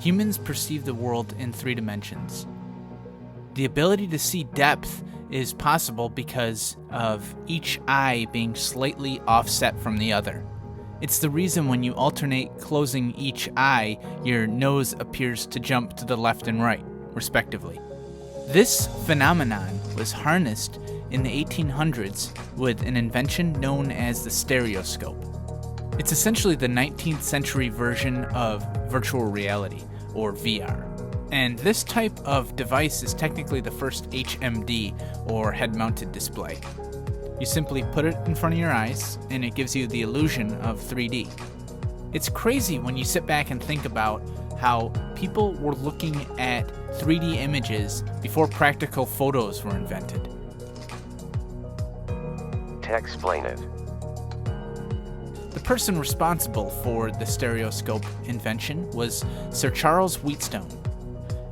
humans perceive the world in 3 dimensions. The ability to see depth is possible because of each eye being slightly offset from the other. It's the reason when you alternate closing each eye, your nose appears to jump to the left and right, respectively. This phenomenon was harnessed in the 1800s with an invention known as the stereoscope. It's essentially the 19th century version of virtual reality, or VR. And this type of device is technically the first HMD, or head-mounted display. You simply put it in front of your eyes, and it gives you the illusion of 3D. It's crazy when you sit back and think about how people were looking at 3D images before practical photos were invented. Explain it. The person responsible for the stereoscope invention was Sir Charles Wheatstone,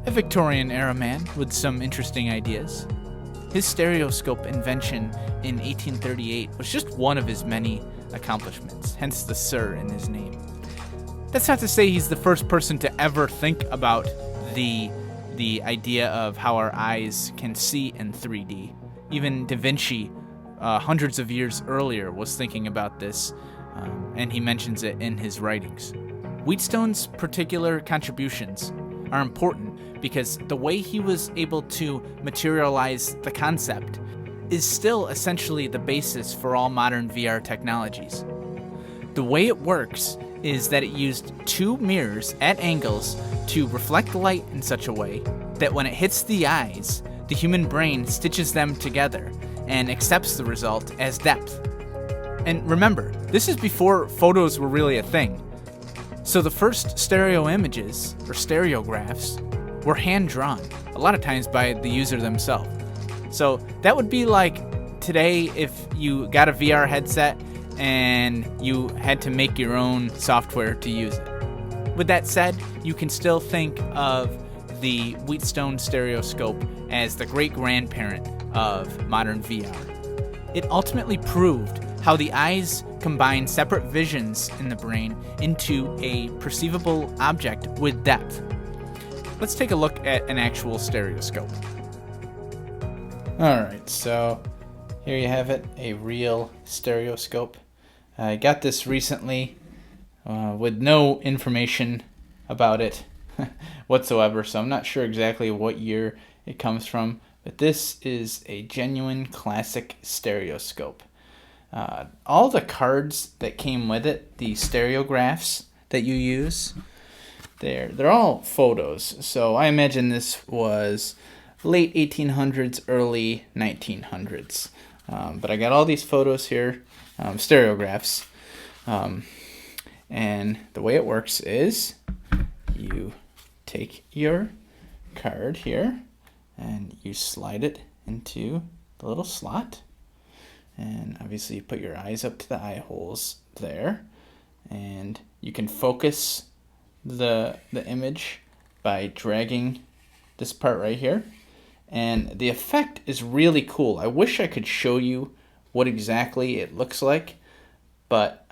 a Victorian-era man with some interesting ideas. His stereoscope invention in 1838 was just one of his many accomplishments, hence the Sir in his name. That's not to say he's the first person to ever think about the idea of how our eyes can see in 3D. Even Da Vinci, hundreds of years earlier, was thinking about this, and he mentions it in his writings. Wheatstone's particular contributions are important because the way he was able to materialize the concept is still essentially the basis for all modern VR technologies. The way it works is that it used 2 mirrors at angles to reflect light in such a way that when it hits the eyes, the human brain stitches them together and accepts the result as depth. And remember, this is before photos were really a thing. So the first stereo images, or stereographs, were hand-drawn, a lot of times by the user themselves. So that would be like today if you got a VR headset and you had to make your own software to use it. With that said, you can still think of the Wheatstone stereoscope as the great-grandparent of modern VR. It ultimately proved how the eyes combine separate visions in the brain into a perceivable object with depth. Let's take a look at an actual stereoscope. Alright, so here you have it, a real stereoscope. I got this recently with no information about it whatsoever, so I'm not sure exactly what year it comes from, but this is a genuine classic stereoscope. All the cards that came with it, the stereographs that you use, they're all photos. So I imagine this was late 1800s, early 1900s. But I got all these photos here, stereographs. And the way it works is you take your card here and you slide it into the little slot. And obviously you put your eyes up to the eye holes there, and you can focus the image by dragging this part right here, and the effect is really cool. I wish I could show you what exactly it looks like, but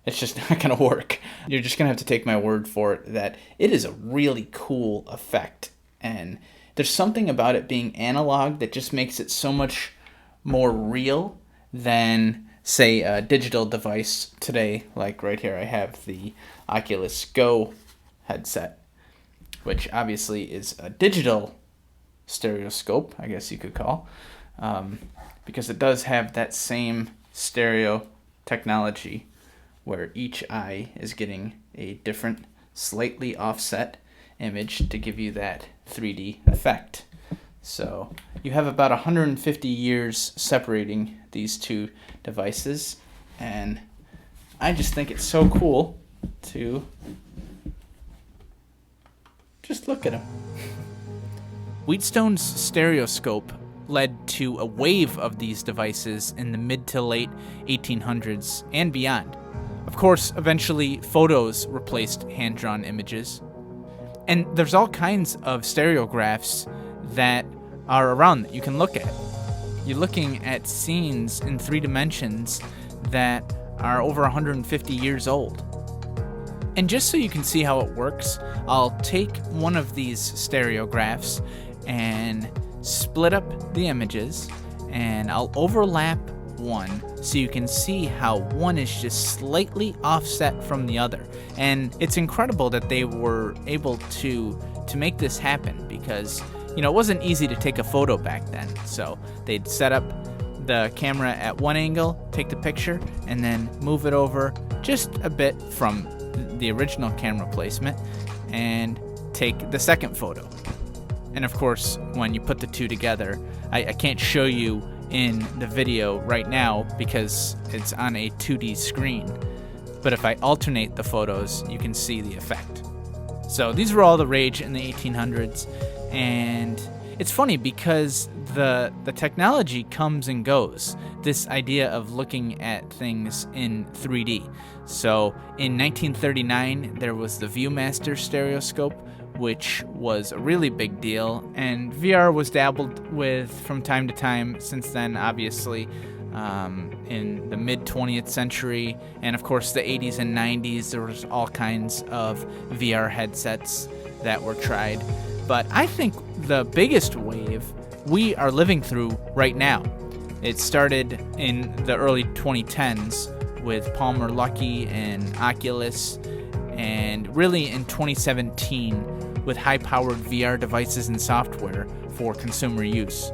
it's just not gonna work. You're just gonna have to take my word for it that it is a really cool effect, and there's something about it being analog that just makes it so much more real than, say, a digital device today. Like right here I have the Oculus Go headset, which obviously is a digital stereoscope, I guess you could call, because it does have that same stereo technology where each eye is getting a different, slightly offset image to give you that 3D effect. So you have about 150 years separating these two devices, and I just think it's so cool to just look at them. Wheatstone's stereoscope led to a wave of these devices in the mid to late 1800s and beyond. Of course, eventually photos replaced hand-drawn images. And there's all kinds of stereographs that are around that you can look at. You're looking at scenes in 3 dimensions that are over 150 years old. And just so you can see how it works, I'll take one of these stereographs and split up the images, and I'll overlap one so you can see how one is just slightly offset from the other. And it's incredible that they were able to make this happen, because it wasn't easy to take a photo back then. So they'd set up the camera at one angle, take the picture, and then move it over just a bit from the original camera placement and take the second photo. And of course, when you put the two together, I can't show you in the video right now because it's on a 2D screen, but if I alternate the photos, you can see the effect. So these were all the rage in the 1800s, and it's funny because the technology comes and goes. This idea of looking at things in 3D. So in 1939, there was the Viewmaster stereoscope, which was a really big deal, and VR was dabbled with from time to time since then, obviously, in the mid-20th century, and of course the 80s and 90s, there was all kinds of VR headsets that were tried. But I think the biggest wave we are living through right now. It started in the early 2010s with Palmer Luckey and Oculus, and really in 2017 with high-powered VR devices and software for consumer use.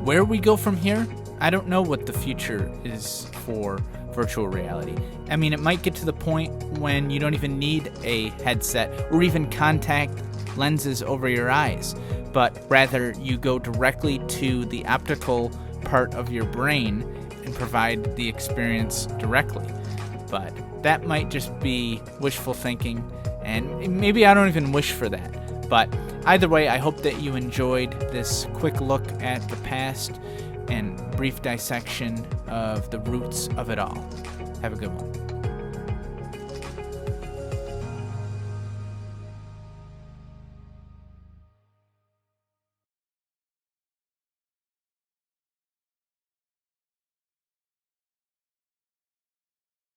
Where we go from here, I don't know what the future is for virtual reality. I mean, it might get to the point when you don't even need a headset or even contact lenses over your eyes, but rather you go directly to the optical part of your brain and provide the experience directly. But that might just be wishful thinking, and maybe I don't even wish for that. But either way, I hope that you enjoyed this quick look at the past and brief dissection of the roots of it all. Have a good one.